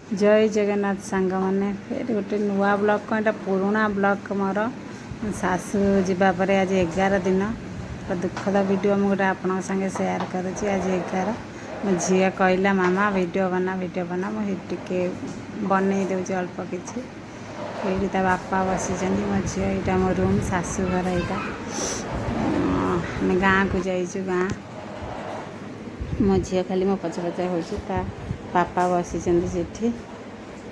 जय जगन्नाथ सांग मैंने फिर गोटे नुआ ब्लॉग को यहाँ पुराणा ब्लॉग मोर सासू जावापर आज 11 दिन तो दुखद वीडियो मुझे आपण संगे सेयार करुँच आज 11 मो झी कहला मामा वीडियो बना मुझे बन दूँ अल्प किसी ये बापा बसी मो झी यहाँ मो रूम सासू घर यहाँ गाँव को जाइचु गाँ मो झी खाली मो पछ पछ हो पापा बसी सेठी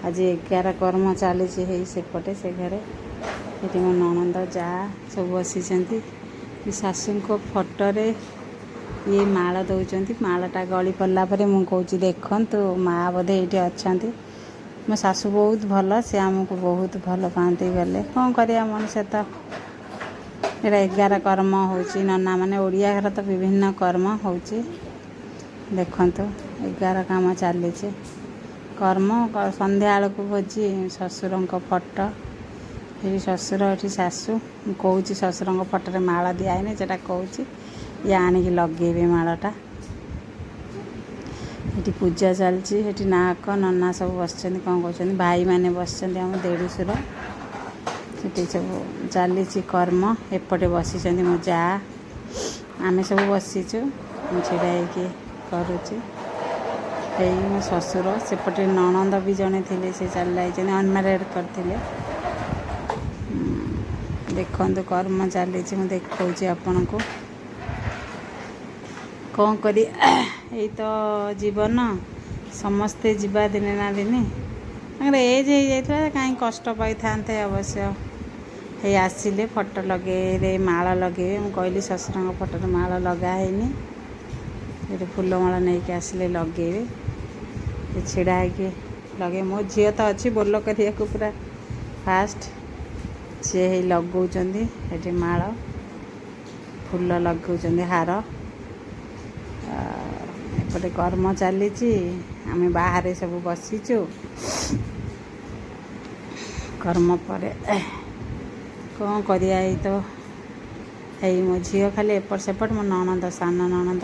आज 11 कर्म चली सेपटे से घरे ये मो ननंद जा सब बसी शाशु को फोटोरे ये माला दौरान मालाटा गली पड़ा पर मुझे देखु माँ बोधे ये अच्छा मो शाशु बहुत भल से आमको बहुत भल पाती गले कौन कर मनुष्य तो ये 11 कर्म हो नना मैंने ओडिया घर तो विभिन्न कर्म हो देखु 11 काम चली कर्म संध्या को भोजी ससुर फोटो ये ससुर ये शाशु कौच ससुर फोटो माला दिखाने से कौच ये आणिक लगे मालाटा ये पूजा चलती नाक नना सब बस कौन कौन भाई मैंने बस आम देढ़शुर से सब चली कर्म एपटे बसी मो जा आम सब बसीचु छिड़ा करुँचे मो ससुर सेपटे ननंद भी जड़े थे से चल जाइए अनमेरिड करते देखु कर्म चली देखा आपण को कौन कर तो जीवन समस्ते जीवा दिने ना दिने एज हो जाता कहीं कष्ट पाई था अवश्य हे आसिले फोटो लगे माला लगे मुझे कहली ससुर फोटो माला लगानी ये फूलमाला नहीं कि आसिले लगे छिड़ा लगे मो झी तो अच्छी बोल कर पूरा फास्ट सी लगौंट ये माला फूल लगौंट हार एपटे कर्म चली आम बाहर सब बसीचु कर्म पर कौन कर तो है मो झी खाली एपट सेपट मो ननंद सान ननंद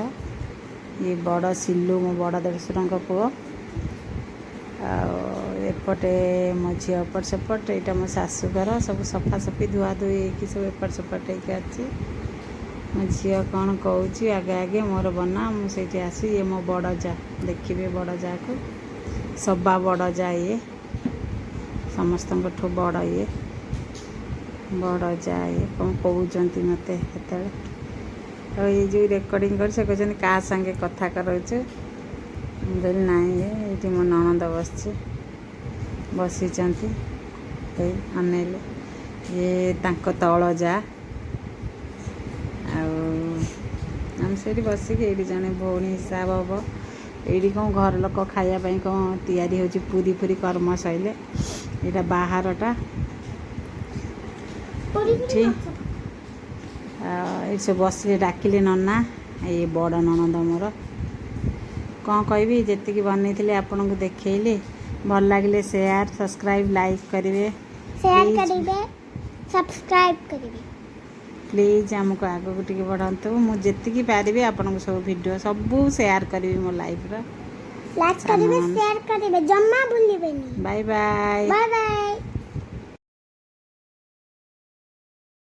ये बड़ सिलु मो बड़ देढ़शुर पुओ एपटे मो झी एपट सेपट यहाँ मो शाशु घर सब सफा सफी धुआ धुई सब एपट सेपट अच्छी मो झी कौन कौच आगे आगे मोर बना मुझे आसी ये मो बड़ जा देखिए बड़ जा को सभा बड़ जा ये समस्त बड़ ये बड़ जा ये कौन कहते मत तो ये जो रेकर्डिंग कर से कहते क्या संगे कथा करोचे ना ये मो ननंद बसी अनेले ये तल जा आम से बसिक ये जड़े भौणी हिसाब हम ये कौन घर लोक खायापाई कौन तैयारी हो पूरी पूरी कर्म सैले यहाँ बाहरटा ये सब बसिले डाकिले नना ये बड़ ननंद मोर कौन कहबी जी बन आपन को देखली भल लगे शेयर सब्सक्राइब लाइक करेंगे प्लीज आमको आग को टी बढ़ातु मुझे पारि आपन को सब वीडियो सब शेयर करी मो लाइफ लाइक करेंगे शेयर करेंगे जम्मा भूलिबेनी बाय बाय बाय बाय।